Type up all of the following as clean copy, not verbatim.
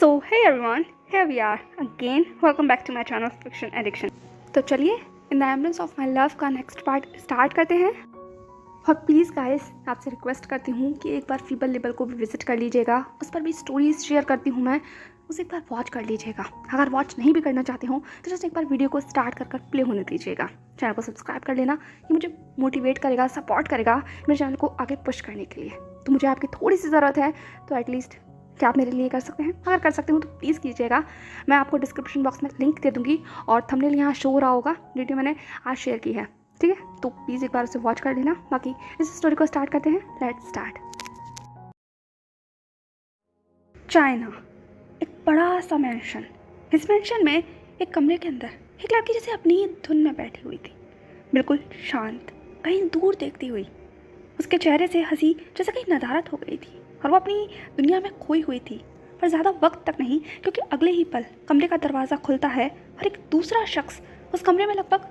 So hey everyone, here we are again. Welcome back to my channel Fiction Addiction. तो चलिए in the ambulance of my love का next part start करते हैं। और please guys आपसे request करती हूँ कि एक बार फीबल लेवल को भी विजिट कर लीजिएगा। उस पर भी स्टोरीज शेयर करती हूँ मैं, उसे एक बार वॉच कर लीजिएगा। अगर वॉच नहीं भी करना चाहते हो तो जस्ट एक बार वीडियो को स्टार्ट कर प्ले होने दीजिएगा। चैनल को सब्सक्राइब कर लेना, ये मुझे मोटिवेट करेगा, सपोर्ट करेगा मेरे चैनल को आगे पुश करने के लिए। तो मुझे आपकी थोड़ी सी ज़रूरत है, तो एटलीस्ट क्या आप मेरे लिए कर सकते हैं? अगर कर सकते हो तो प्लीज़ कीजिएगा। मैं आपको डिस्क्रिप्शन बॉक्स में लिंक दे दूँगी और थंबनेल यहाँ शो हो रहा होगा, वीडियो मैंने आज शेयर की है, ठीक है? तो प्लीज़ एक बार उसे वॉच कर लेना। बाकी इस स्टोरी को स्टार्ट करते हैं। Let's start. चाइना, एक बड़ा सा मैंशन। इस मैंशन में एक कमरे के अंदर एक लड़की जैसे अपनी ही धुन में बैठी हुई थी, बिल्कुल शांत, कहीं दूर देखती हुई। उसके चेहरे से हंसी जैसे कहीं नदारत हो गई थी और वो अपनी दुनिया में खोई हुई थी। पर ज़्यादा वक्त तक नहीं, क्योंकि अगले ही पल कमरे का दरवाज़ा खुलता है और एक दूसरा शख्स उस कमरे में लगभग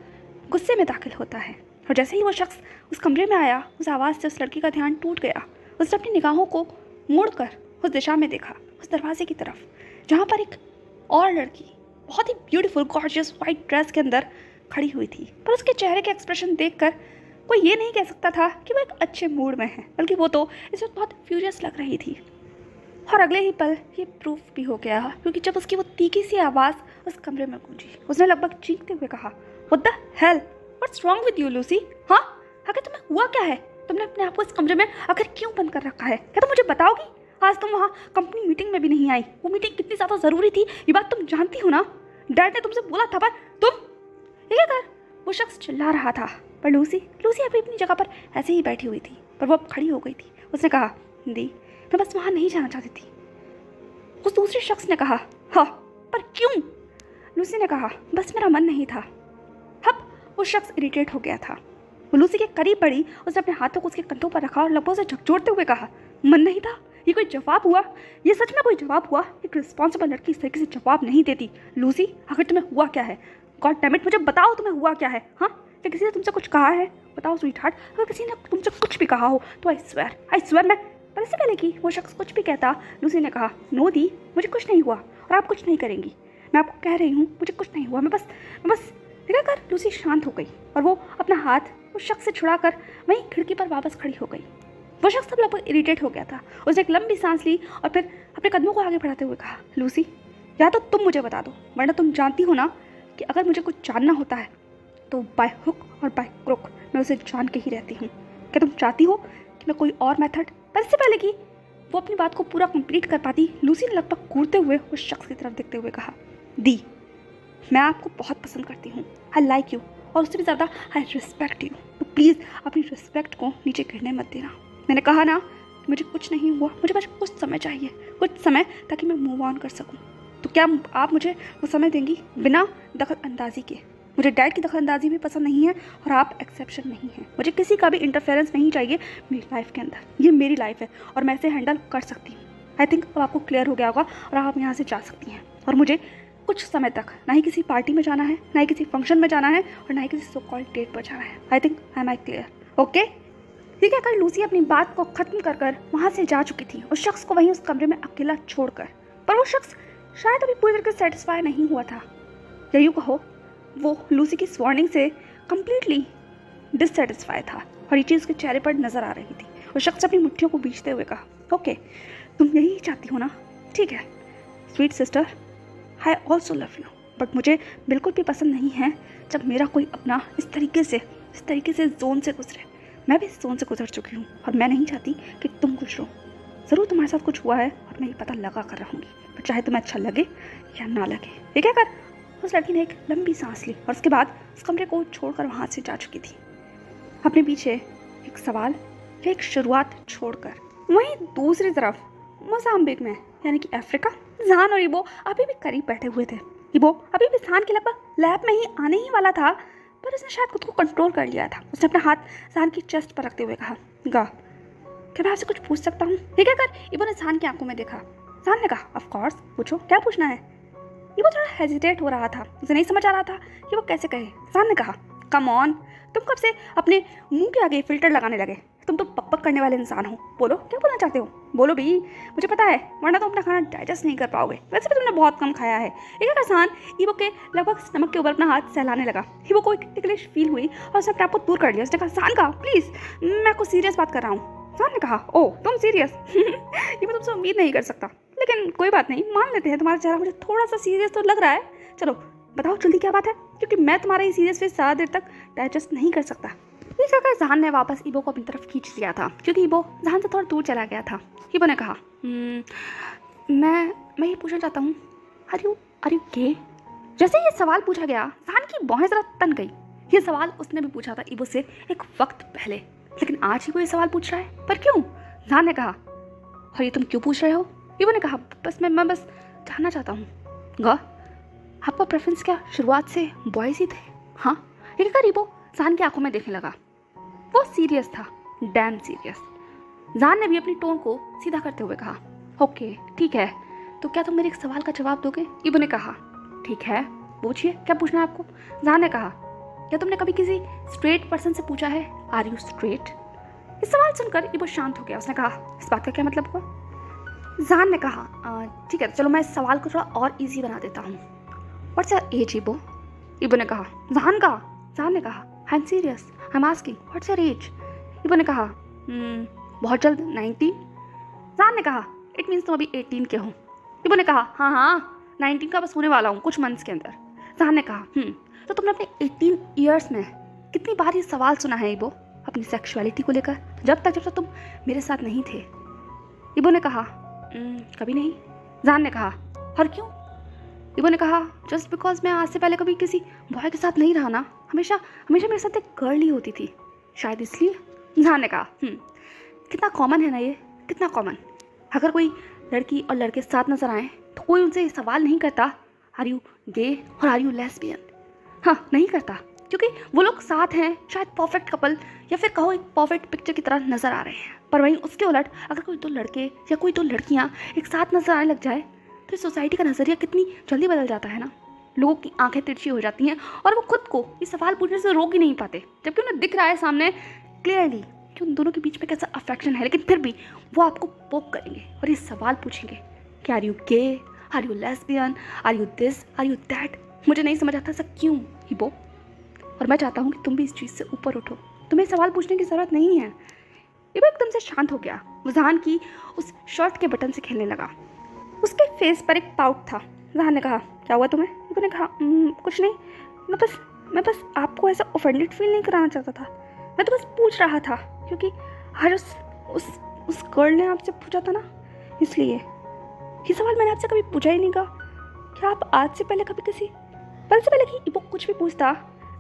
गुस्से में दाखिल होता है। और जैसे ही वो शख्स उस कमरे में आया, उस आवाज़ से उस लड़की का ध्यान टूट गया। उसने अपनी निगाहों को मोड़कर उस दिशा में देखा, उस दरवाजे की तरफ, जहाँ पर एक और लड़की बहुत ही ब्यूटीफुल गॉर्जियस वाइट ड्रेस के अंदर खड़ी हुई थी। पर उसके चेहरे के एक्सप्रेशन देखकर कोई ये नहीं कह सकता था कि वो एक अच्छे मूड में है, बल्कि वो तो इस वक्त बहुत फ्यूरियस लग रही थी। और अगले ही पल ये प्रूफ भी हो गया, क्योंकि जब उसकी वो तीखी सी आवाज़ उस कमरे में गूंजी, उसने लगभग चीखते हुए कहा, what the hell, what's wrong with you Lucy? हाँ, आखिर तुम्हें हुआ क्या है? तुमने अपने आप को इस कमरे में आखिर क्यों बंद कर रखा है? क्या तुम मुझे बताओगी? आज तुम वहाँ कंपनी मीटिंग में भी नहीं आई। वो मीटिंग कितनी ज़्यादा ज़रूरी थी, ये बात तुम जानती हो ना? डैड ने तुमसे बोला था, पर तुम ये क्या कर? वो शख्स चिल्ला रहा था। पर लूसी अभी अपनी जगह पर ऐसे ही बैठी हुई थी, पर वो अब खड़ी हो गई थी। उसने कहा, दी, मैं बस वहाँ नहीं जाना चाहती थी। उस दूसरे शख्स ने कहा, हाँ, पर क्यों? लूसी ने कहा, बस मेरा मन नहीं था। अब वो शख्स इरिटेट हो गया था। वो लूसी के करीब बढ़ी, उसने अपने हाथों को उसके कंधों पर रखा और लगभग उसे झकझोरते हुए कहा, मन नहीं था? ये कोई जवाब हुआ? ये सच में कोई जवाब हुआ? एक रिस्पॉन्सिबल लड़की इस तरीके से जवाब नहीं देती। लूसी, आखिर तुम्हें हुआ क्या है? गॉड डैम इट, मुझे बताओ तुम्हें हुआ क्या है? हाँ, क्या किसी ने तुमसे कुछ कहा है? बताओ स्वीटहार्ट, अगर किसी ने तुमसे कुछ भी कहा हो तो आई स्वेयर मैं। पर इससे पहले कि वो शख्स कुछ भी कहता, लूसी ने कहा, नो दी, मुझे कुछ नहीं हुआ और आप कुछ नहीं करेंगी। मैं आपको कह रही हूँ, मुझे कुछ नहीं हुआ। मैं बस देखा कर। लूसी शांत हो गई और वो अपना हाथ उस शख्स से छुड़ाकर वहीं खिड़की पर वापस खड़ी हो गई। वो शख्स अब लगभग इरिटेट हो गया था। उसने एक लंबी सांस ली और फिर अपने कदमों को आगे बढ़ाते हुए कहा, लूसी, या तो तुम मुझे बता दो, वरना तुम जानती हो ना कि अगर मुझे कुछ जानना होता है तो बाय हुक और बाय क्रुक मैं उसे जान के ही रहती हूँ। क्या तुम चाहती हो कि मैं कोई और मेथड? पर इससे पहले कि वो अपनी बात को पूरा कंप्लीट कर पाती, लूसी ने लगभग घूरते हुए उस शख्स की तरफ देखते हुए कहा, दी, मैं आपको बहुत पसंद करती हूँ, आई लाइक यू, और उससे भी ज़्यादा आई रिस्पेक्ट यू। तो प्लीज़ अपनी रिस्पेक्ट को नीचे गिरने मत देना। मैंने कहा ना कि मुझे कुछ नहीं हुआ, मुझे बस कुछ समय चाहिए, कुछ समय, ताकि मैं मूव ऑन कर सकूँ। तो क्या आप मुझे वो समय देंगी बिना दखल अंदाजी के? मुझे डैड की दखल अंदाजी भी पसंद नहीं है और आप एक्सेप्शन नहीं हैं। मुझे किसी का भी इंटरफेरेंस नहीं चाहिए मेरी लाइफ के अंदर। ये मेरी लाइफ है और मैं इसे हैंडल कर सकती हूँ। आई थिंक अब आपको क्लियर हो गया होगा और आप यहाँ से जा सकती हैं। और मुझे कुछ समय तक ना ही किसी पार्टी में जाना है, ना ही किसी फंक्शन में जाना है और ना ही किसी सो कॉल्ड डेट पर जाना है। I think I clear, okay? ठीक है। कर लूसी अपनी बात को ख़त्म कर वहाँ से जा चुकी थी, उस शख्स को वहीं उस कमरे में अकेला छोड़कर। पर वो शख्स शायद अभी पूरी तरीके से सेटिस्फाई नहीं हुआ था, या यूँ कहो वो लूसी की इस वार्निंग से कम्प्लीटली डिससेटिस्फाई था और ये चीज़ उसके चेहरे पर नज़र आ रही थी। उस शख्स अपनी मुट्ठियों को बीचते हुए कहा, ओके, तुम यही चाहती हो ना? ठीक है sweet sister, I also love you, but मुझे बिल्कुल भी पसंद नहीं है जब मेरा कोई अपना इस तरीके से जोन से गुजरे। मैं भी इस जोन से गुजर चुकी हूँ और मैं नहीं चाहती कि तुम गुजरो। ज़रूर तुम्हारे साथ कुछ हुआ है और मैं ये पता लगा कर रहूँगी, पर चाहे तुम्हें अच्छा लगे या ना लगे। ठीक है कर? उस लड़की ने एक लंबी सांस ली और उसके बाद उस कमरे को छोड़कर वहाँ से जा चुकी थी, अपने पीछे एक सवाल या एक शुरुआत छोड़कर। वहीं दूसरी तरफ मोजाम्बिक में, यानी कि अफ्रीका, जहान और इबो अभी भी करीब बैठे हुए थे। इबो अभी भी जहान के लगभग लैब में ही आने ही वाला था, पर उसने शायद खुद को कंट्रोल कर लिया था। उसने अपना हाथ जहान की चेस्ट पर रखते हुए कहा, गा, क्या मैं आपसे कुछ पूछ सकता हूँ? ठीक है कर? इबो ने जहान की आंखों में देखा। जहान ने कहा, ऑफ कोर्स, पूछो, क्या पूछना है? इबो थोड़ा हेजिटेट हो रहा था, उसे नहीं समझ आ रहा था कि वो कैसे कहे। जहान ने कहा, कम ऑन, तुम कब से अपने मुंह के आगे फिल्टर लगाने लगे? तुम तो पक करने वाले इंसान हो। बोलो क्या बोलना चाहते हो, बोलो भी, मुझे पता है, वरना तो अपना खाना डाइजेस्ट नहीं कर पाओगे। वैसे भी तुमने बहुत कम खाया है। एक इंसान ईवो के लगभग स्टमक के ऊपर अपना हाथ सहलाने लगा। ईवो को एक टिकलिश फील हुई और उसने अपने आप को दूर कर लिया। उसने कहा, जानका प्लीज़, मैं आपको सीरियस बात कर रहा हूँ। जान ने कहा, ओह तुम सीरियस? ये मैं तुमसे उम्मीद नहीं कर सकता, लेकिन कोई बात नहीं, मान लेते हैं तुम्हारा चेहरा मुझे थोड़ा सा सीरियस तो लग रहा है। चलो बताओ जल्दी क्या बात है, क्योंकि मैं तुम्हारा ये सीरियस फेस ज़्यादा देर तक डाइजेस्ट नहीं कर सकता। ये कहकर जहान ने वापस ईबो को अपनी तरफ खींच लिया था, क्योंकि ईबो जहान से थोड़ा दूर चला गया था। ईबो ने कहा, मैं ये पूछना चाहता हूँ, आर यू गे? जैसे ये सवाल पूछा गया, जहान की बाहें जरा तन गई। ये सवाल उसने भी पूछा था ईबो से एक वक्त पहले, लेकिन आज ही वो ये सवाल पूछ रहा है, पर क्यों? जहान ने कहा, और ये तुम क्यों पूछ रहे हो? ईबो ने कहा, मैं बस जानना चाहता हूँ। गा, आपका प्रेफरेंस क्या शुरुआत से बॉयज ही थे? हाँ, एक बार ईबो जहान की आंखों में देखने लगा। वो सीरियस था, डैम सीरियस। जहान ने भी अपनी टोन को सीधा करते हुए कहा, ओके ठीक है, तो क्या तुम मेरे एक सवाल का जवाब दोगे? ईबो ने कहा, ठीक है पूछिए, क्या पूछना है आपको? जहान ने कहा, क्या तुमने कभी किसी स्ट्रेट पर्सन से पूछा है, आर यू स्ट्रेट? इस सवाल सुनकर ईबो शांत हो गया। उसने कहा, इस बात का क्या मतलब हुआ? जहान ने कहा, ठीक है चलो मैं इस सवाल को थोड़ा और इजी बना देता हूँ। What's your age Ibo? Ibo ने कहा, जहान ने कहा, I am serious, I am asking what's your age? Ibo ने कहा, बहुत जल्द 19। जहान ने कहा, इट मीन्स तुम अभी 18 के हो। ईबो ने कहा, हाँ 19 का बस होने वाला हूँ कुछ मंथ्स के अंदर। जहान ने कहा, तो तुमने अपने 18 ईयर्स में कितनी बार ये सवाल सुना है ईबो अपनी सेक्सुअलिटी को लेकर, जब तक तुम मेरे साथ नहीं थे? ईबो ने कहा, कभी नहीं। जहान ने कहा, और क्यों? ईबो ने कहा, जस्ट बिकॉज मैं आज से पहले कभी किसी बॉय के साथ नहीं रहा ना, हमेशा मेरे साथ एक गर्ल ही होती थी, शायद इसलिए। जहान ने कहा, कितना कॉमन है ना ये, कितना कॉमन। अगर कोई लड़की और लड़के साथ नजर आए तो कोई उनसे ये सवाल नहीं करता, आर यू गे और आर यू लेस्बियन? हाँ, नहीं करता, क्योंकि वो लोग साथ हैं, शायद परफेक्ट कपल, या फिर कहो एक परफेक्ट पिक्चर की तरह नजर आ रहे हैं। पर वहीं उसके उलट अगर कोई दो लड़के या कोई दो लड़कियाँ एक साथ नजर आने लग जाए तो सोसाइटी का नज़रिया कितनी जल्दी बदल जाता है ना। लोगों की आंखें तिरछी हो जाती हैं और वो खुद को ये सवाल पूछने से रोक ही नहीं पाते, जबकि उन्हें दिख रहा है सामने क्लियरली कि उन दोनों के बीच में कैसा अफेक्शन है, लेकिन फिर भी वो आपको पोक करेंगे और ये सवाल पूछेंगे कि are you gay, are you lesbian, are you this, are you that. मुझे नहीं समझ आता ऐसा क्यों ईबो, और मैं चाहता हूँ कि तुम भी इस चीज़ से ऊपर उठो। तुम्हें सवाल पूछने की ज़रूरत नहीं है। ईबो एकदम से शांत हो गया। वो जहान की उस शर्ट के बटन से खेलने लगा। उसके फेस पर एक पाउट था। जहान ने कहा, क्या हुआ तुम्हें? ईबो ने कहा, कुछ नहीं, मैं बस आपको ऐसा ऑफेंडेड फील नहीं कराना चाहता था, मैं तो बस पूछ रहा था क्योंकि आज उस गर्ल ने आपसे पूछा था ना, इसलिए। ये सवाल मैंने आपसे कभी पूछा ही नहीं। कहा, क्या आप आज से पहले कभी किसी पल से पहले कि ईबो कुछ भी पूछता?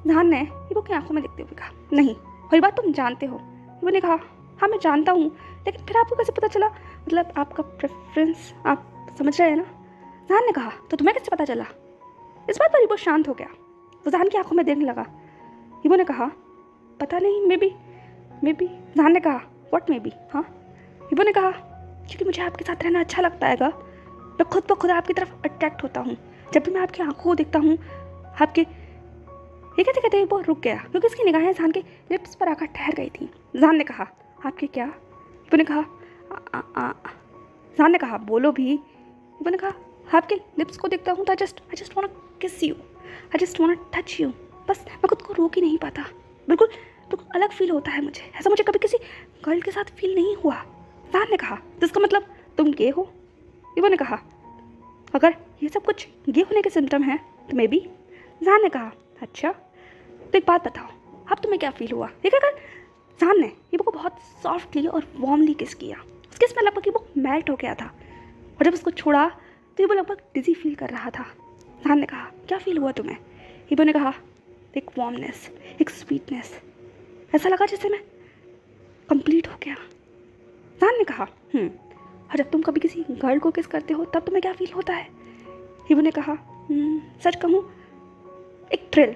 जहान ने ईबो की आंखों में देखते हुए कहा, नहीं, वही बात तुम जानते हो। ईबो ने कहा, हाँ मैं जानता हूँ, लेकिन फिर आपको कैसे पता चला, मतलब आपका प्रेफरेंस आप समझ रहे हैं ना? जहान ने कहा, तो तुम्हें कैसे पता चला? इस बात पर ईबो शांत हो गया। वो जहान की आंखों में देखने लगा। ईबो ने कहा, पता नहीं, मे बी। जहान ने कहा, व्हाट मे बी? हाँ। ईबो ने कहा, क्योंकि मुझे आपके साथ रहना अच्छा लगता है। मैं खुद ब खुद आपकी तरफ अट्रैक्ट होता हूँ जब भी मैं आपकी आंखों को देखता हूँ। आपके ये कहते वो रुक गया, क्योंकि उसकी निगाहें जहान के लिप्स पर आकर ठहर गई थी। जहान ने कहा, आपके क्या? ईबो ने कहा, जहान ने कहा, बोलो भी। ईबो ने कहा, आपके लिप्स को देखता हूँ तो I just want to kiss you, I just want to touch you. बस मैं खुद को रोक ही नहीं पाता। बिल्कुल अलग फील होता है मुझे, ऐसा मुझे कभी किसी गर्ल के साथ फील नहीं हुआ। जहान ने कहा, जिसका मतलब तुम गे हो? ईबो ने कहा, अगर ये सब कुछ गे होने के सिम्टम हैं तो मे बी। जहान ने कहा, अच्छा तो एक बात बताओ, अब तुम्हें क्या फील हुआ? ये कहकर जहान ने ईबो को बहुत सॉफ्टली और वार्मली किस किया। उसके इसमें लगभग ईबो मेल्ट हो गया था, और जब उसको छोड़ा तो ईबो लगभग डिजी फील कर रहा था। जहान ने कहा, क्या फील हुआ तुम्हें? ईबो ने कहा, एक वार्मनेस, एक स्वीटनेस, ऐसा लगा जैसे मैं कंप्लीट हो गया। जहान ने कहा, और जब तुम कभी किसी गर्ल को किस करते हो तब तुम्हें क्या फील होता है? ईबो ने कहा, सच कहूँ, एक थ्रिल।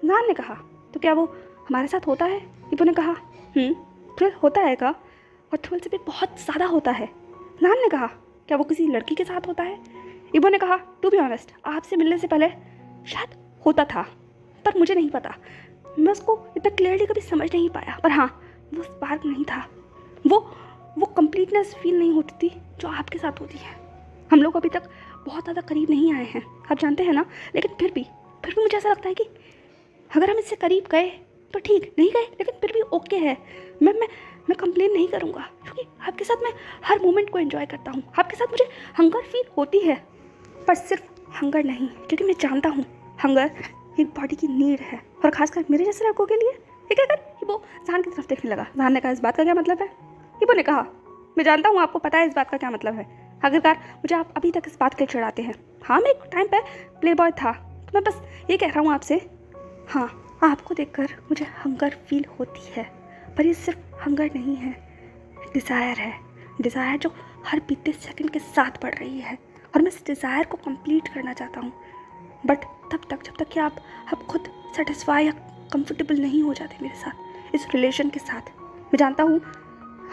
जहान ने कहा, तो क्या वो हमारे साथ होता है? ईबो ने कहा, थ्रिल होता है का, और थ्रिल से भी बहुत ज़्यादा होता है। जहान ने कहा, क्या वो किसी लड़की के साथ होता है? ईबो ने कहा, टू बी ऑनेस्ट, आपसे मिलने से पहले शायद होता था, पर मुझे नहीं पता, मैं उसको इतना क्लियरली कभी समझ नहीं पाया। पर हाँ, वो स्पार्क नहीं था, वो कंप्लीटनेस फील नहीं होती थी जो आपके साथ होती है। हम लोग अभी तक बहुत ज़्यादा करीब नहीं आए हैं, आप जानते हैं ना, लेकिन फिर भी मुझे ऐसा लगता है कि अगर हम इससे करीब गए तो ठीक, नहीं गए लेकिन फिर भी ओके है। मैं कंप्लेन नहीं करूँगा, क्योंकि आपके साथ मैं हर मोमेंट को एंजॉय करता हूँ। आपके साथ मुझे हंगर फील होती है, पर सिर्फ हंगर नहीं, क्योंकि मैं जानता हूँ हंगर एक बॉडी की नीड है, और ख़ासकर मेरे जैसे लड़कों के लिए। ठीक है, अगर वो जान की तरफ देखने लगा, जान ने कहा इस बात का क्या मतलब है, हिबो ने कहा मैं जानता हूँ आपको पता है इस बात का क्या मतलब है, आखिरकार मुझे आप अभी तक इस बात के लिए चिढ़ाते हैं। हाँ, मैं एक टाइम पे प्ले बॉय था, तो मैं बस ये कह रहा हूँ आपसे, हाँ आपको देखकर मुझे हंगर फील होती है, पर ये सिर्फ हंगर नहीं है, डिज़ायर है। डिज़ायर जो हर बीते सेकंड के साथ बढ़ रही है, और मैं इस डिज़ायर को कंप्लीट करना चाहता हूँ, बट तब तक जब तक कि आप खुद सेटिस्फाई या कंफर्टेबल नहीं हो जाते मेरे साथ, इस रिलेशन के साथ। मैं जानता हूँ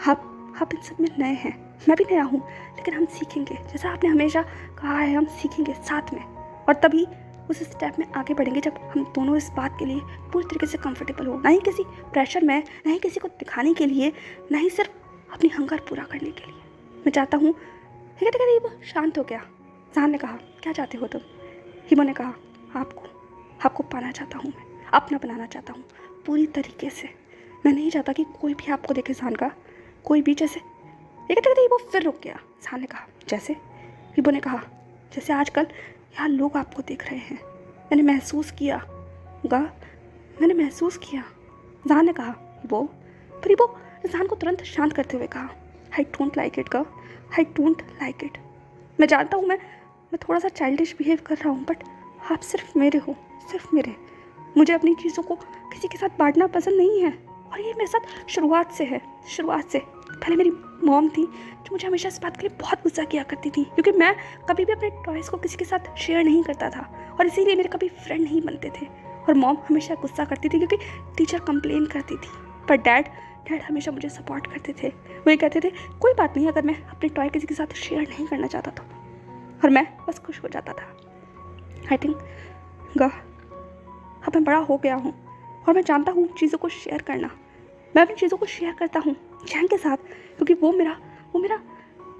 आप इन सब में नए हैं, मैं भी नया हूँ, लेकिन हम सीखेंगे, जैसा आपने हमेशा कहा है, हम सीखेंगे साथ में, और तभी उस स्टेप में आगे बढ़ेंगे जब हम दोनों इस बात के लिए पूरी तरीके से कंफर्टेबल हो, ना ही किसी प्रेशर में, ना ही किसी को दिखाने के लिए, ना ही सिर्फ अपनी हंगर पूरा करने के लिए। मैं चाहता हूँ। ठीक है, हिबो शांत हो गया। जान ने कहा क्या चाहते हो तुम? हिबो ने कहा आपको पाना चाहता हूँ, मैं अपना बनाना चाहता हूँ पूरी तरीके से। मैं नहीं चाहता कि कोई भी आपको देखे जान का, कोई भी। जैसे ये कहते हिबो फिर रुक गया। जान ने कहा जैसे? हिबो ने कहा जैसे आजकल यहाँ लोग आपको देख रहे हैं, मैंने महसूस किया। जान ने कहा हिबो, पर हिबो जान को तुरंत शांत करते हुए कहा आई डोंट लाइक इट गा, आई डोंट लाइक इट। मैं जानता हूँ मैं थोड़ा सा चाइल्डिश बिहेव कर रहा हूँ, बट आप सिर्फ मेरे हो, सिर्फ मेरे। मुझे अपनी चीज़ों को किसी के साथ बांटना पसंद नहीं है, और ये मेरे साथ शुरुआत से है। पहले मेरी मॉम थी जो मुझे हमेशा इस बात के लिए बहुत गुस्सा किया करती थी, क्योंकि मैं कभी भी अपने टॉयज़ को किसी के साथ शेयर नहीं करता था, और इसीलिए मेरे कभी फ्रेंड नहीं बनते थे। और मॉम हमेशा गुस्सा करती थी क्योंकि टीचर कंप्लेन करती थी, पर डैड हमेशा मुझे सपोर्ट करते थे। वो ये कहते थे कोई बात नहीं अगर मैं अपने टॉय किसी के साथ शेयर नहीं करना चाहता तो, और मैं बस खुश हो जाता था। आई थिंक अब मैं बड़ा हो गया हूँ, और मैं जानता हूँ चीज़ों को शेयर करना। मैं अपनी चीज़ों को शेयर करता हूँ जैन के साथ, क्योंकि वो मेरा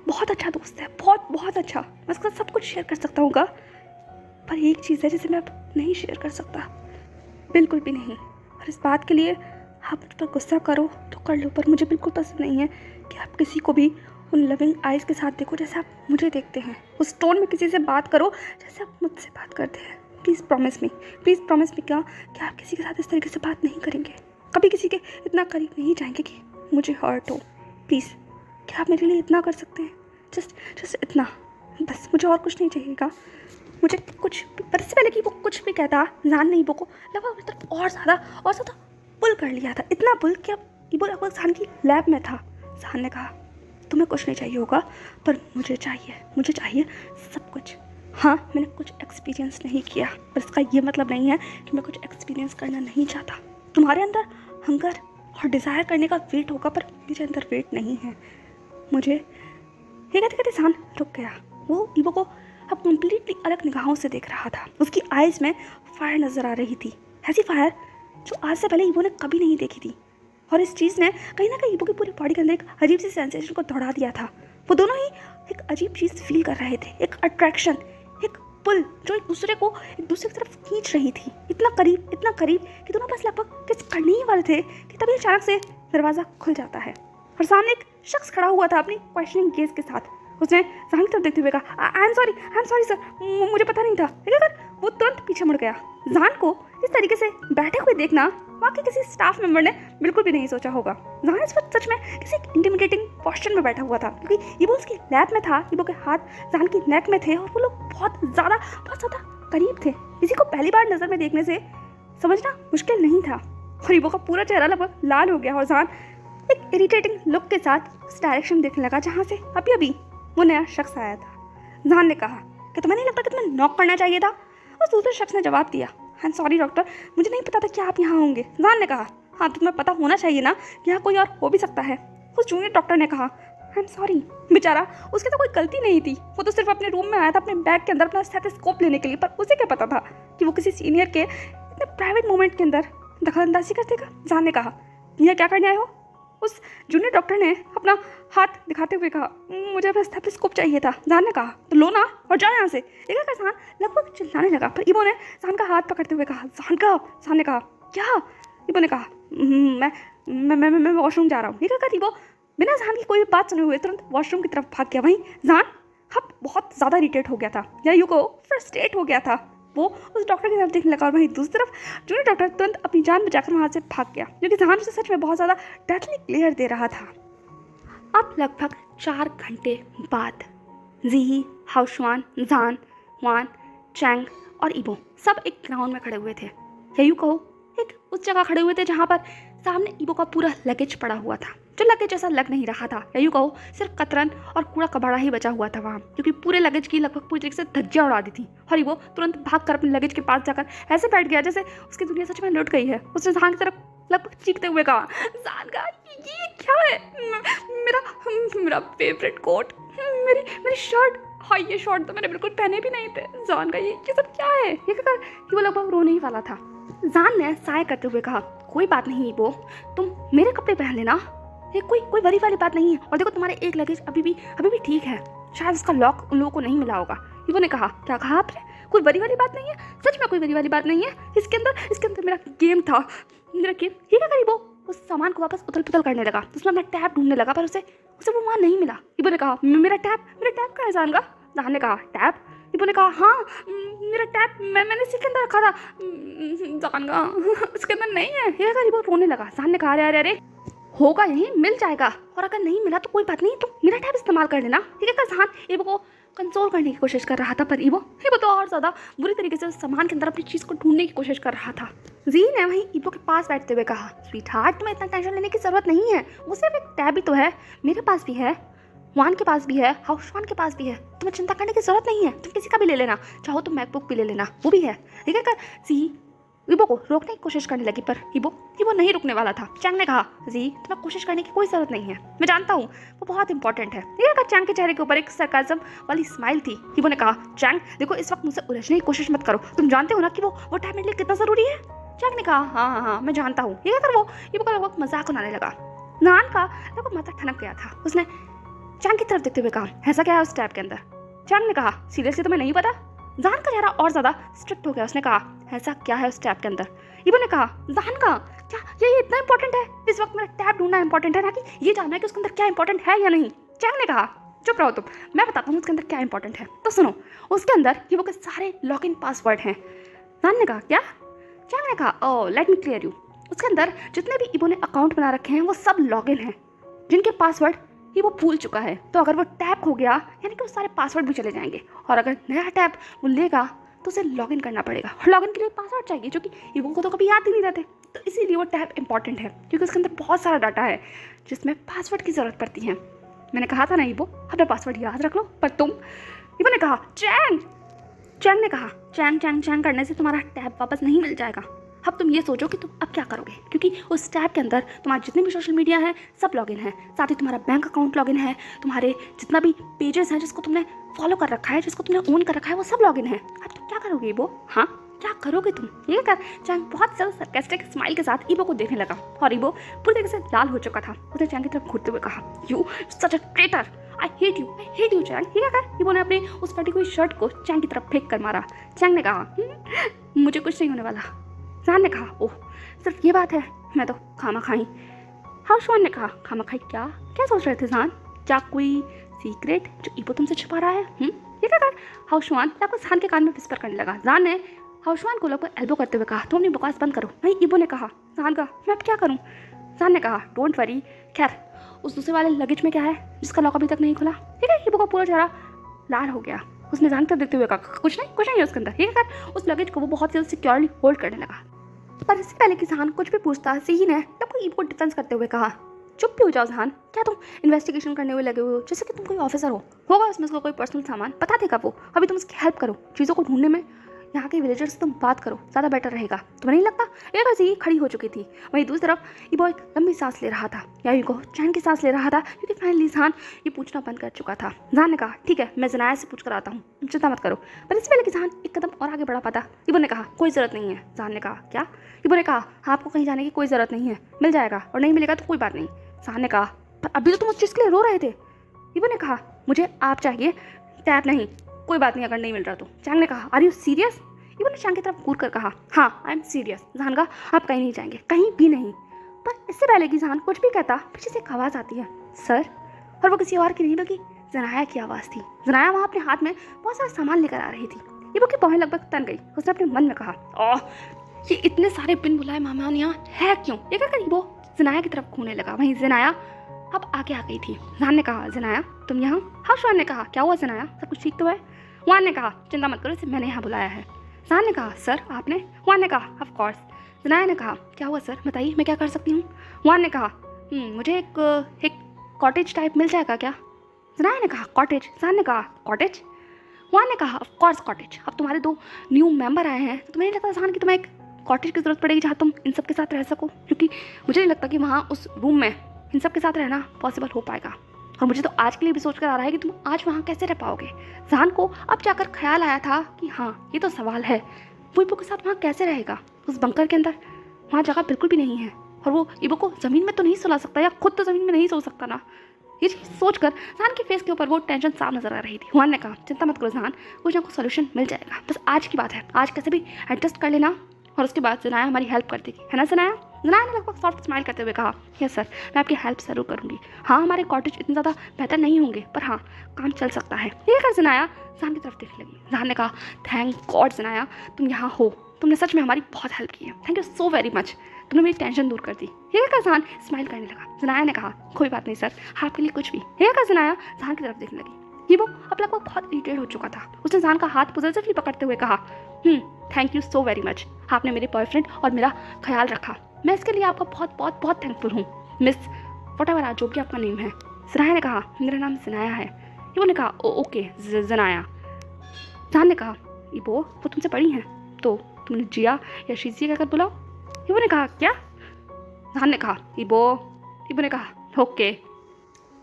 बहुत अच्छा दोस्त है, बहुत अच्छा। मैं उसके साथ सब कुछ शेयर कर सकता हूँ पर एक चीज़ है जिसे मैं अब नहीं शेयर कर सकता, बिल्कुल भी नहीं। और इस बात के लिए आप मुझ पर गुस्सा करो तो कर लो, पर मुझे बिल्कुल पसंद नहीं है कि आप किसी को भी उन लविंग आइज़ के साथ देखो जैसे आप मुझे देखते हैं। उस टोन में किसी से बात करो जैसे आप मुझसे बात करते हैं। प्लीज़ प्रॉमिस मी क्या कि आप किसी के साथ इस तरीके से बात नहीं करेंगे, कभी किसी के इतना करीब नहीं जाएंगे कि मुझे हर्ट हो। प्लीज़ क्या आप मेरे लिए इतना कर सकते हैं? जस्ट इतना, बस। मुझे और कुछ नहीं चाहिएगा। मुझे कुछ, पर इससे पहले कि वो कुछ भी कहता, जान ने इबो को लगा अपनी तरफ और ज़्यादा पुल कर लिया था, इतना पुल कि अब इबो लगभग जान की लैब में था। जान ने कहा तुम्हें कुछ नहीं चाहिए होगा, पर मुझे चाहिए सब कुछ। हाँ, मैंने कुछ एक्सपीरियंस नहीं किया, पर इसका ये मतलब नहीं है कि मैं कुछ एक्सपीरियंस करना नहीं चाहता। तुम्हारे अंदर हंगर और डिज़ायर करने का वेट होगा, पर मेरे अंदर वेट नहीं है। मुझे ये कहते जान रुक गया। वो इबो को अब कम्प्लीटली अलग निगाहों से देख रहा था। उसकी आइज़ में फायर नज़र आ रही थी, ऐसी फायर जो आज से पहले इबो ने कभी नहीं देखी थी। और इस चीज़ ने कहीं ना कहीं इबो की पूरी बॉडी के अंदर एक अजीब सी सेंसेशन को दौड़ा दिया था। वो दोनों ही एक अजीब चीज़ फील कर रहे थे, एक अट्रैक्शन, एक पुल जो एक दूसरे की तरफ खींच रही थी। इतना करीब कि दोनों बस लगभग किस करने ही वाले थे कि तभी अचानक से दरवाज़ा खुल जाता है, और सामने एक शख्स खड़ा हुआ था अपनी क्वेश्चनिंग गेज के साथ। उसने जान की तरफ देखते हुए कहा आई एम सॉरी सर, मुझे पता नहीं था। लेकिन वो तुरंत पीछे मुड़ गया। जान को इस तरीके से बैठे हुए देखना वाकई किसी स्टाफ मेंबर ने बिल्कुल भी नहीं सोचा होगा। जान इस वक्त सच में किसी इंटिमिडेटिंग पोस्चर में बैठा हुआ था, क्योंकि इबो उसकी लैब में था, इबो के हाथ जान की नेक में थे, और वो लोग बहुत ज़्यादा करीब थे। किसी को पहली बार नज़र में देखने से समझना मुश्किल नहीं था। और इबो का पूरा चेहरा लगभग लाल हो गया, और जान एक इरिटेटिंग लुक के साथ उस डायरेक्शन देखने लगा जहाँ से अभी वो नया शख्स आया था। जान ने कहा कि तुम्हें नहीं लगता कि तुम्हें नॉक करना चाहिए था? उस दूसरे शख्स ने जवाब दिया आई एम सॉरी डॉक्टर, मुझे नहीं पता था कि आप यहाँ होंगे। जान ने कहा हाँ, तुम्हें पता होना चाहिए ना, यहाँ कोई और हो भी सकता है। उस जूनियर डॉक्टर ने कहा आई एम सॉरी। बेचारा, उसकी तो कोई गलती नहीं थी, वो तो सिर्फ अपने रूम में आया था अपने बैग के अंदर अपना स्टेथोस्कोप लेने के लिए, पर उसे क्या पता था कि वो किसी सीनियर के इतने प्राइवेट मोमेंट के अंदर दखलंदाजी कर देगा। जान ने कहा यह क्या करने आए हो? उस जूनियर डॉक्टर ने अपना हाथ दिखाते हुए कहा, मुझे अपना स्टेथोस्कोप चाहिए था। जान ने कहा, तो लो ना और जाओ यहाँ से। एक आकर जान लगभग चिल्लाने लगा, पर इबो ने जान का हाथ पकड़ते हुए कहा, जान ने कहा, क्या? इबो ने कहा, मैं वॉशरूम जा रहा हूँ। एक आकर इबो बिना जान की कोई बात सुने हुए तुरंत वॉशरूम की तरफ भाग गया। वहीं जान अब बहुत ज़्यादा इरिटेट हो गया था, या यूँ को फ्रस्ट्रेट हो गया था। वो उस डॉक्टर की तरफ देखने लगा और वहीं दूसरी तरफ जूनियर डॉक्टर तुरंत अपनी जान बचाकर वहाँ से भाग गया, क्योंकि जान उसे सच में बहुत ज़्यादा डेथली ग्लेयर दे रहा था। अब लगभग 4 घंटे बाद जी, हाउशवान, जान, वान, चैंग और इबो सब एक ग्राउंड में खड़े हुए थे, या यूँ कहो एक उस जगह खड़े हुए थे जहाँ पर सामने इबो का पूरा लगेज पड़ा हुआ था, जो लगेज जैसा लग नहीं रहा था, या यूँ कहो सिर्फ कतरन और कूड़ा कबाड़ा ही बचा हुआ था वहाँ, क्योंकि पूरे लगेज की लगभग पूरी तरीके से धज्जियाँ उड़ा दी थी। और इबो तुरंत भाग कर अपने लगेज के पास जाकर ऐसे बैठ गया जैसे उसकी दुनिया सच में लुट गई है। उसने जान की तरफ लगभग चीखते हुए कहा, जान का ये क्या है? मेरा फेवरेट कोट, मेरी शर्ट, हाँ ये शर्ट तो मैंने बिल्कुल पहने भी नहीं थे। जान का ये सब क्या है? ये कहकर वो लगभग रोने ही वाला था। जान ने साय करते हुए कहा, कोई बात नहीं इबो, तुम मेरे कपड़े पहन लेना, ये कोई वरी वाली बात नहीं है। और देखो तुम्हारे एक लगेज अभी भी ठीक है, शायद उसका लॉक उन लोगों को नहीं मिला होगा। इबो ने कहा, क्या कहा आपने? कोई वरी वाली बात नहीं है? सच में कोई वरी वाली बात नहीं है। इसके अंदर मेरा गेम था, मेरा गेम। ये क्या करी? वो उस सामान को वापस उथल पुथल करने लगा, उसमें अपना टैब ढूंढने लगा, पर उसे वो वहाँ नहीं मिला। इबो ने कहा, मेरा टैब कहाँ है जान का? जान ने कहा, टैब? इबो ने कहा, हाँ मेरा टैब मैंने इसी के अंदर रखा था। जान का उसके अंदर नहीं है। ये क्या? इबो रोने लगा। जान ने कहा, अरे होगा यहीं, मिल जाएगा, और अगर नहीं मिला तो कोई बात नहीं, तुम मेरा टैब इस्तेमाल कर लेना, ठीक है? जान इबो को कंसोल करने की कोशिश कर रहा था, पर इबो तो और ज़्यादा बुरी तरीके से सामान के अंदर अपनी चीज़ को ढूंढने की कोशिश कर रहा था। जी ने वहीं इबो के पास बैठते हुए कहा, स्वीटहार्ट तुम्हें इतना टेंशन लेने की ज़रूरत नहीं है, वो सिर्फ एक टैब ही तो है, मेरे पास भी है, वान के पास भी है, हाउसवान के पास भी है, तुम्हें चिंता करने की ज़रूरत नहीं है, तुम किसी का भी ले लेना, चाहो तो मैकबुक भी ले लेना, वो भी है, ठीक है? जी इबो को रोकने की कोशिश करने लगी, पर इबो नहीं रुकने वाला था। चैंग ने कहा, जी तुम्हें कोशिश करने की कोई ज़रूरत नहीं है, मैं जानता हूँ वो बहुत इंपॉर्टेंट है। ठीक है? चैंग के चेहरे के ऊपर एक सरकाज़म वाली स्माइल थी। इबो ने कहा, चैंग देखो इस वक्त मुझसे उलझने की कोशिश मत करो, तुम जानते हो ना कि वो टाइम मेरे लिए कितना ज़रूरी है। चैंग ने कहा, हाँ मैं जानता हूँ। ठीक है? वो इबो का लगभग मजाक उड़ाने लगा। नान का लगभग माथा ठनक गया था। उसने चैंग की तरफ देखते हुए कहा, ऐसा क्या है उस टैब के अंदर? चैंग ने कहा, सीरियसली तुम्हें नहीं पता? जान का चेहरा और ज़्यादा स्ट्रिक्ट हो गया। उसने कहा, ऐसा क्या है उस टैब के अंदर? इबो ने कहा, जान का क्या ये इतना इंपॉर्टेंट है? इस वक्त मेरा टैब ढूंढना इंपॉर्टेंट है ना कि ये जानना है कि उसके अंदर क्या इंपॉर्टेंट है या नहीं। चैंग ने कहा, चुप रहो तुम, मैं बताता हूँ उसके अंदर क्या इंपॉर्टेंट है। तो सुनो, उसके अंदर इबो के सारे लॉग इन पासवर्ड हैं। जान ने कहा, क्या? चैंग ने कहा, ओह लेट मी क्लियर यू, उसके अंदर जितने भी इबो ने अकाउंट बना रखे हैं वो सब लॉग इन हैं, जिनके पासवर्ड ये वो भूल चुका है। तो अगर वो टैब खो गया यानी कि वो सारे पासवर्ड भी चले जाएंगे, और अगर नया टैब वो लेगा तो उसे लॉगिन करना पड़ेगा, और लॉगिन के लिए पासवर्ड चाहिए, जो कि इबो को तो कभी याद ही नहीं रहते। तो इसीलिए वो टैब इंपॉर्टेंट है, क्योंकि उसके अंदर बहुत सारा डाटा है जिसमें पासवर्ड की ज़रूरत पड़ती है। मैंने कहा था ना इबो, अपना पासवर्ड याद रख लो। पर तुम, इबो ने कहा, चैंग ने कहा, चैंग करने से तुम्हारा टैब वापस नहीं मिल जाएगा। अब तुम ये सोचो कि तुम अब क्या करोगे, क्योंकि उस टैब के अंदर तुम्हारे जितने भी सोशल मीडिया है सब लॉगिन है, साथ ही तुम्हारा बैंक अकाउंट लॉगिन है, तुम्हारे जितना भी पेजेस हैं जिसको तुमने फॉलो कर रखा है, जिसको तुमने ओन कर रखा है, वो सब लॉगिन है। अब तुम क्या करोगे इबो? हाँ क्या करोगे तुम? ये कर चैंग बहुत ज़्यादा सरकास्टिक स्माइल के साथ इबो को देखने लगा, और इबो पूरी तरीके से लाल हो चुका था। उसने चैंग की तरफ घूरते हुए कहा, you such a traitor, I hate you Chang. ठीक है? इबो ने अपने उस फटी हुई शर्ट को चैंग की तरफ फेंक कर मारा। चैंग ने कहा, मुझे कुछ नहीं होने वाला। जान ने कहा, ओह सिर्फ ये बात है, मैं तो खामा खाई। हाउसवान ने कहा, खामा खाई क्या सोच रहे थे जान? क्या कोई सीक्रेट जो इबो तुमसे छुपा रहा है? ये क्या कर? हाउसवान लगभग जान के कान में विस्पर करने लगा। जान ने हाउसवान को लगभग एल्बो करते हुए कहा, तुम अपनी बकवास बंद करो। वहीं इबो ने कहा, जान का मैं अब क्या करूँ? जान ने कहा, डोंट वरी, खैर उस दूसरे वाले लगेज में क्या है जिसका लॉक अभी तक नहीं खुला? ठीक है? इबो का पूरा चेहरा लाल हो गया। उसने जान कर देखते हुए कहा, कुछ नहीं है उसके अंदर। ठीक है? उस लगेज को वो बहुत ज़्यादा सिक्योरली होल्ड करने लगा। पर इससे पहले कि जान कुछ भी पूछता, सी ने तब इबो को डिफेंस करते हुए कहा, चुप भी हो जाओ जान, क्या तुम इन्वेस्टिगेशन करने हुए लगे हुए हो जैसे कि तुम कोई ऑफिसर होगा उसमें उसको कोई पर्सनल सामान बता देगा वो। अभी तुम उसकी हेल्प करो चीज़ों को ढूंढने में, यहाँ के विलेजर्स से तुम बात करो, ज़्यादा बेटर रहेगा। तुम्हें नहीं लगता? एक ऐसे ही खड़ी हो चुकी थी। वहीं दूसरी तरफ इबो एक लंबी सांस ले रहा था, या इबो चैन की सांस ले रहा था, क्योंकि फाइनली जान ये पूछना बंद कर चुका था। जान ने कहा, ठीक है मैं जनाया से पूछ कर आता हूँ, तुम चिंता मत करो। पर इससे पहले कि जान एक कदम और आगे बढ़ा पाता, इबो ने कहा, कोई ज़रूरत नहीं है। जान ने कहा, क्या? इबो ने कहा, हाँ आपको कहीं जाने की कोई ज़रूरत नहीं है, मिल जाएगा, और नहीं मिलेगा तो कोई बात नहीं, जहान ने कहा, पर अभी तो तुम उस चीज़ के लिए रो रहे थे। ईबो ने कहा, मुझे आप चाहिए, टैप नहीं। कोई बात नहीं अगर नहीं मिल रहा तो। चैंग ने कहा, आर यू सीरियस? ईबो ने चैंग की तरफ घूर कर कहा, हाँ आई एम सीरियस। जहान कहा, आप कहीं नहीं जाएंगे, कहीं भी नहीं। पर इससे पहले कि जहान कुछ भी कहता, पीछे से एक आवाज़ आती है, सर। और वो किसी और की नहीं बल्कि जनाया की आवाज़ थी। जनाया वहाँ अपने हाथ में बहुत सारा सामान लेकर आ रही थी। ईबो की बाहें लगभग तन गई। उसने अपने मन में कहा, ओह ये इतने सारे बिन बुलाए मेहमान यहाँ है क्यों? ये कहकर ईबो जनाया की तरफ घूमने लगा। वहीं जनाया अब आगे आ गई थी। जहान ने कहा, जनाया तुम यहाँ? हाशुआन ने कहा, क्या हुआ जनाया, सब कुछ ठीक तो है? हुआन ने कहा, चिंता मत करो, इसे मैंने यहाँ बुलाया है। जहान ने कहा, सर आपने? हुआन ने कहा, ऑफ कोर्स। जनाया ने कहा, क्या हुआ सर, बताइए मैं क्या कर सकती हूँ? हुआन ने कहा, मुझे एक कॉटेज टाइप मिल जाएगा क्या? जनाया ने कहा, कॉटेज? जहान ने कहा, कॉटेज? हुआन ने कहा, ऑफ कोर्स कॉटेज। अब तुम्हारे 2 न्यू मेंबर आए हैं तो तुम्हें नहीं लगता जहान कि तुम्हें एक कॉटेज की ज़रूरत पड़ेगी जहाँ तुम इन सब के साथ रह सको? क्योंकि मुझे नहीं लगता कि वहाँ उस रूम में इन सब के साथ रहना पॉसिबल हो पाएगा। और मुझे तो आज के लिए भी सोच कर आ रहा है कि तुम आज वहाँ कैसे रह पाओगे। जहान को अब जाकर ख्याल आया था कि हाँ ये तो सवाल है, वो ईबो के साथ वहाँ कैसे रहेगा उस बंकर के अंदर? वहाँ जगह बिल्कुल भी नहीं है और वो ईबो को ज़मीन में तो नहीं सुला सकता, या खुद तो ज़मीन में नहीं सो सकता ना। ये चीज़ सोचकर जहान के फेस के ऊपर वो टेंशन साफ नजर आ रही थी। हुआन ने कहा, चिंता मत करो जहान, कुछ ना कुछ सोल्यूशन मिल जाएगा, बस आज की बात है, आज कैसे भी एडजस्ट कर लेना और उसके बाद जनाया हमारी हेल्प कर देगी, है ना जनाया? जनाया ने लगभग सॉफ्ट स्माइल करते हुए कहा, यस सर मैं आपकी हेल्प ज़रूर करूँगी। हाँ हमारे कॉटेज इतने ज़्यादा बेहतर नहीं होंगे पर हाँ काम चल सकता है। ये कर जनाया जहान की तरफ देखने लगी। जहान ने कहा, थैंक गॉड जनाया तुम यहाँ हो, तुमने सच में हमारी बहुत हेल्प की है, thank you so very much, तुमने मेरी टेंशन दूर कर दी। ये कहकर जहान स्माइल करने लगा। जनाया ने कहा, कोई बात नहीं सर, आपके लिए कुछ भी। ये कहकर जनाया जहान की तरफ देखने लगी। ये वो अब लगभग बहुत इरिटेट हो चुका था। उसने जहान का हाथ पॉजिटिवली पकड़ते हुए कहा, thank you so very much, आपने मेरे बॉयफ्रेंड और मेरा ख्याल रखा, मैं इसके लिए आपका बहुत बहुत बहुत थैंकफुल हूँ मिस वट एवर जो भी आपका नेम है। जनाया ने कहा, मेरा नाम जनाया है। ईबो ने कहा, ओके जनाया। जहान ने कहा, ईबो वो तुमसे बड़ी हैं तो तुमने जिया या शीजिया कहकर बुलाओ। ईबो ने कहा, क्या? जहान ने कहा, ईबो ने कहा, ओके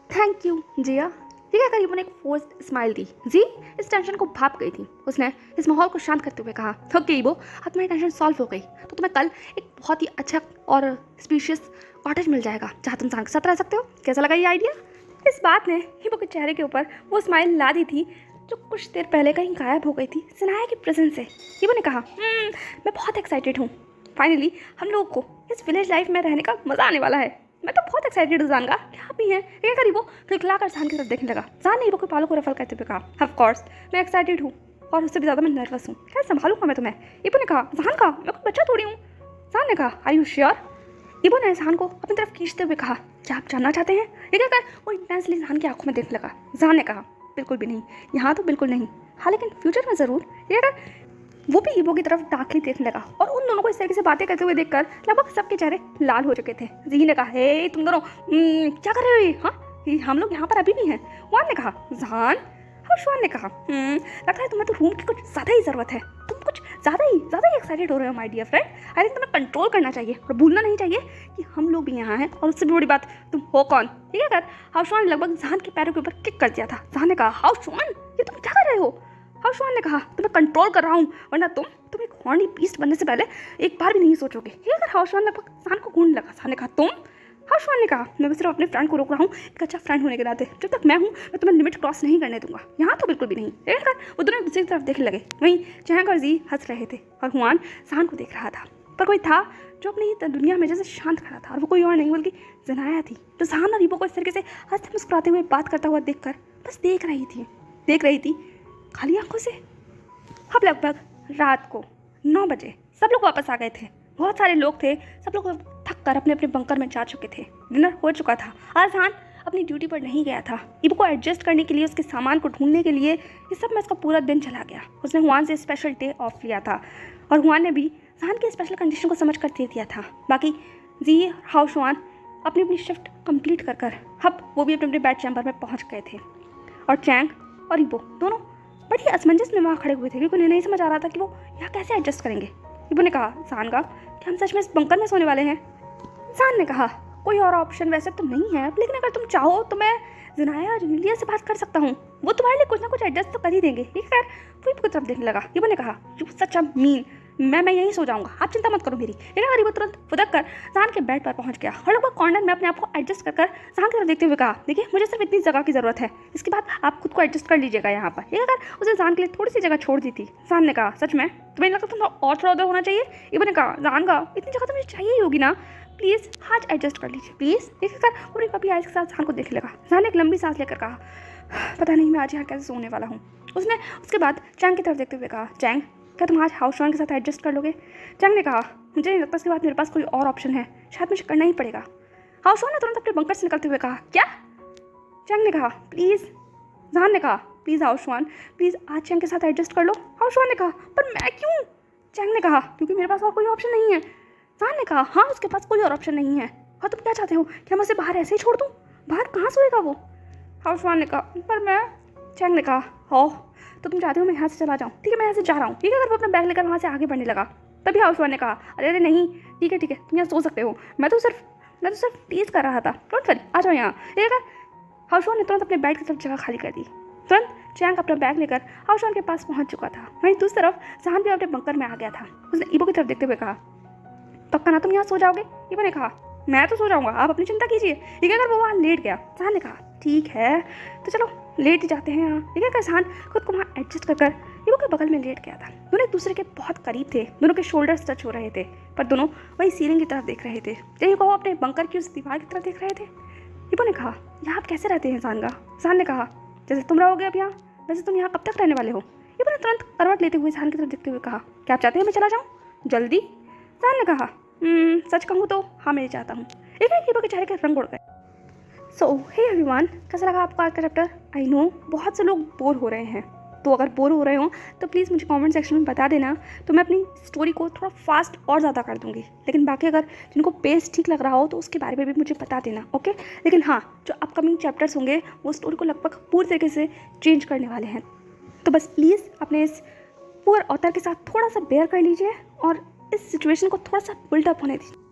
थैंक यू जिया। ये कहकर ईबो ने एक फोर्स्ड स्माइल दी। जी इस टेंशन को भाप गई थी। उसने इस माहौल को शांत करते हुए कहा, ओके ईबो अब तुम्हारी टेंशन सॉल्व हो गई तो तुम्हें कल एक बहुत ही अच्छा और स्पीशियस कॉटेज मिल जाएगा जहाँ तुम जहान के साथ रह सकते हो। कैसा लगा ये आइडिया? इस बात ने ईबो के चेहरे के ऊपर वो स्माइल ला दी थी जो कुछ देर पहले कहीं गायब हो गई थी जनाया की प्रेजेंस से। ईबो ने कहा, मैं बहुत एक्साइटेड हूँ, फाइनली हम लोगों को इस विलेज लाइफ में रहने का मज़ा आने वाला है। मैं तो बहुत एक्साइटेड हूँ जानगा, क्या भी है? ये करीब वो खिलखिला कर जहान की तरफ देखने लगा। जहान ने ईबो के बालों को रफल करते हुए कहा, ऑफ कोर्स मैं एक्साइटेड हूँ और उससे भी ज़्यादा मैं नर्वस हूँ, क्या संभालूंगा मैं तुम्हें? ईबो ने कहा, जहान का मैं कोई बच्चा थोड़ी हूँ। जहान ने कहा, आर यू श्योर? ईबो ने जहान को अपनी तरफ खींचते हुए कहा, क्या आप जानना चाहते हैं? ये कहकर वो इंटेंसली जहान की आंखों में देखने लगा। जहान ने कहा, बिल्कुल भी नहीं, यहाँ तो बिल्कुल नहीं, हाँ लेकिन फ्यूचर में ज़रूर। ये कहकर वो भी ईबो की तरफ डार्कली देखने लगा और उन दोनों को इस तरीके से बातें करते हुए देखकर लगभग सबके चेहरे लाल हो चुके थे। जी ने कहा, हे तुम दोनों क्या कर रहे हो? हाँ हम लोग यहाँ पर अभी भी हैं। वान ने कहा, जहान? हर्षवान ने कहा, लगता है तुम्हें तो रूम की कुछ ज़्यादा ही ज़रूरत है, तुम कुछ ज़्यादा ही एक्साइटेड हो रहे हो my dear friend. I think तुम्हें कंट्रोल करना चाहिए और भूलना नहीं चाहिए कि हम लोग भी यहाँ हैं और उससे भी बड़ी बात तुम हो कौन। ठीक है कर हर्षवान ने लगभग जहान के पैरों के ऊपर किक कर दिया था। जहान ने कहा, हर्षवान ये तुम क्या कर रहे हो? हर्षवान ने कहा, तुम्हें कंट्रोल कर रहा हूँ वरना तुम एक हॉर्नी बीस्ट बनने से पहले एक बार भी नहीं सोचोगे। ये अगर हर्षवान लगभग जहान को घूरने लगा। जहान ने कहा, तुम? हर्षवान ने कहा, मैं सिर्फ अपने फ्रेंड को रोक रहा हूँ, एक अच्छा फ्रेंड होने के नाते जब तक मैं हूँ मैं तुम्हें लिमिट क्रॉस नहीं करने दूंगा, यहाँ तो बिल्कुल भी नहीं। ये कहकर वो दोनों दूसरी तरफ देखने लगे। वहीं चैंग और जी हंस रहे थे और हुआन जहान को देख रहा था, पर कोई था जो अपनी दुनिया में जैसे शांत खड़ा था और वो कोई और नहीं बल्कि जनाया थी, जो जहान और ईबो को इस तरीके से हंसते मुस्कुराते हुए बात करता हुआ देखकर बस देख रही थी खाली आंखों से। अब लगभग रात को 9 बजे सब लोग वापस आ गए थे। बहुत सारे लोग थे, सब लोग थक कर अपने अपने बंकर में जा चुके थे। डिनर हो चुका था। आज जहान अपनी ड्यूटी पर नहीं गया था। ईबो को एडजस्ट करने के लिए, उसके सामान को ढूंढने के लिए इस सब में उसका पूरा दिन चला गया। उसने हुआन से स्पेशल डे ऑफ लिया था और हुआन ने भी जहान की स्पेशल कंडीशन को समझ कर दे दिया था। बाकी जी हाउ शुआन अपनी अपनी शिफ्ट कंप्लीट कर अब वो भी अपने अपने बेड चैम्बर में पहुँच गए थे और चैंग और ईबो दोनों बड़ी असमंजस में वहाँ खड़े हुए थे क्योंकि उन्हें नहीं समझ आ रहा था कि वो यहाँ कैसे एडजस्ट करेंगे। ईबो ने कहा, जहान का क्या हम सच में इस बंकर में सोने वाले हैं? जहान ने कहा, कोई और ऑप्शन वैसे तो नहीं है, लेकिन अगर तुम चाहो तो मैं जनाया और जूलिया से बात कर सकता हूँ, वो तुम्हारे लिए कुछ ना कुछ एडजस्ट तो कर ही देंगे। ठीक है वो ईबो की तरफ देखने लगा। ईबो ने कहा, यू सच अ मीन, मैं यहीं सो जाऊंगा, आप चिंता मत करो मेरी। लेकिन गरीब तुरंत फुदक कर जहान के बेड पर पहुंच गया और लगभग कॉर्नर में अपने आप को एडजस्ट कर जहान की तरफ देखते हुए कहा, देखिए मुझे सिर्फ इतनी जगह की ज़रूरत है, इसके बाद आप खुद को एडजस्ट कर लीजिएगा यहाँ पर। ये अगर उसने जहान के लिए थोड़ी सी जगह छोड़ दी थी। जहान ने कहा, सच में तुम्हें लगता तुम और थोड़ा उधर होना चाहिए? इबन ने कहा, जहान का इतनी जगह तो मुझे चाहिए ही होगी ना, प्लीज़ आज एडजस्ट कर लीजिए प्लीज़। देखकर पूरी कभी आइस के साथ जहान को देखने लगा। जहान ने एक लंबी सांस लेकर कहा, पता नहीं मैं आज यहाँ कैसे सोने वाला हूँ। उसने उसके बाद चैंग की तरफ देखते हुए कहा, चैंग क्या तुम आज हाउसवान के साथ एडजस्ट कर लोगे? चैंग ने कहा, मुझे नहीं लगता इसके बाद मेरे पास कोई और ऑप्शन है, शायद मुझे करना ही पड़ेगा। हाउसवान ने तुरंत अपने बंकर से निकलते हुए कहा, क्या? चैंग ने कहा, प्लीज़। जहान ने कहा, प्लीज़ हाउसवान प्लीज़ आज चैंग के साथ एडजस्ट कर लो। हाउसवान ने कहा, पर मैं क्यों? चैंग ने कहा, क्योंकि मेरे पास और कोई ऑप्शन नहीं है। जहान ने कहा, हाँ उसके पास कोई और ऑप्शन नहीं है। और तुम क्या चाहते हो कि हम उसे बाहर ऐसे ही छोड़ दूँ? बाहर कहाँ सोएगा वो? हाउसवान ने कहा, पर मैं। चैंग ने कहा, हो तो तुम चाहते हो मैं यहाँ से चला जाऊँ? ठीक है मैं यहाँ से जा रहा हूँ। ठीक है, अगर वो अपना बैग लेकर वहाँ से आगे बढ़ने लगा तभी हाउसवान ने कहा, अरे नहीं ठीक है तुम यहाँ सो सकते हो, मैं तो सिर्फ टीज कर रहा था, डोंट वरी आ जाओ यहाँ। ठीक है, हाउसवान ने तुरंत अपने बैग की तरफ जगह खाली कर दी। तुरंत चैंग अपना बैग लेकर हाउसवान के पास पहुँच चुका था। वहीं दूसरी तरफ जहान भी अपने बंकर में आ गया था। उसने ईबो की तरफ देखते हुए कहा, पक्का ना तुम यहाँ सो जाओगे? ईबो ने कहा, मैं तो सो जाऊँगा, आप अपनी चिंता कीजिए। ठीक है, अगर वो वहाँ लेट गया। जहान ने कहा, ठीक है तो चलो लेट ही जाते हैं यहाँ। ठीक है, जहान खुद को वहाँ एडजस्ट कर ईबो के बगल में लेट गया था। दोनों एक दूसरे के बहुत करीब थे, दोनों के शोल्डर्स टच हो रहे थे, पर दोनों वही सीलिंग की तरफ देख रहे थे, जैसे वो अपने बंकर की उस दीवार की तरफ देख रहे थे। ईबो ने कहा, यहाँ आप कैसे रहते हैं जहान का? जहान ने कहा, जैसे तुम रहोगे अब यहाँ, वैसे तुम यहाँ कब तक रहने वाले हो? ईबो ने तुरंत करवट लेते हुए जहान की तरफ देखते हुए कहा, क्या आप चाहते हैं मैं चला जाऊँ जल्दी? जहान ने कहा, सच कहूँ तो हाँ मैं चाहता हूँ। लेकिन ईबो के चेहरे के रंग उड़ गए। सो हे एवरीवन, कैसा लगा आपको आज का चैप्टर? आई नो बहुत से लोग बोर हो रहे हैं, तो अगर बोर हो रहे हो तो प्लीज़ मुझे कमेंट सेक्शन में बता देना, तो मैं अपनी स्टोरी को थोड़ा फास्ट और ज़्यादा कर दूँगी। लेकिन बाकी अगर जिनको पेस ठीक लग रहा हो तो उसके बारे में भी मुझे बता देना, ओके? लेकिन हाँ, जो अपकमिंग चैप्टर्स होंगे वो स्टोरी को लगभग पूरी तरीके से चेंज करने वाले हैं। तो बस प्लीज़ अपने इस पुअर ऑथर के साथ थोड़ा सा बेयर कर लीजिए और इस सिचुएशन को थोड़ा सा बिल्डअप होने दीजिए।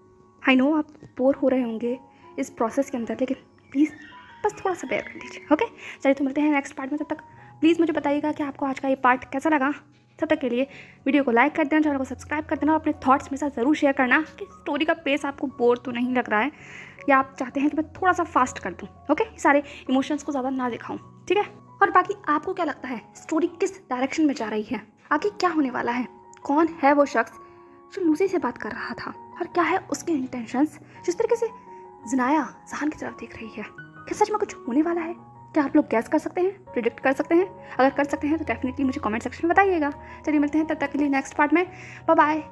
आई नो आप बोर हो रहे होंगे इस प्रोसेस के अंदर, लेकिन प्लीज़ बस थोड़ा सा बेयर कर लीजिए, ओके? चलिए तो मिलते हैं नेक्स्ट पार्ट में। तब तक प्लीज़ मुझे बताइएगा कि आपको आज का ये पार्ट कैसा लगा। तब तक के लिए वीडियो को लाइक कर देना, चैनल को सब्सक्राइब कर देना और अपने थॉट्स मेरे साथ ज़रूर शेयर करना कि स्टोरी का पेस आपको बोर तो नहीं लग रहा है या आप चाहते हैं कि मैं थोड़ा सा फास्ट कर दूँ, ओके? सारे इमोशंस को ज़्यादा ना दिखाऊँ, ठीक है? और बाकी आपको क्या लगता है स्टोरी किस डायरेक्शन में जा रही है? आगे क्या होने वाला है? कौन है वो शख्स जो लूसी से बात कर रहा था और क्या है उसके इंटेंशंस? जिस तरीके से ज़नाया जहान की तरफ देख रही है, क्या सच में कुछ होने वाला है? क्या आप लोग गैस कर सकते हैं, प्रिडिक्ट कर सकते हैं? अगर कर सकते हैं तो डेफिनेटली मुझे कमेंट सेक्शन में बताइएगा। चलिए मिलते हैं तब तक के लिए नेक्स्ट पार्ट में। Bye bye.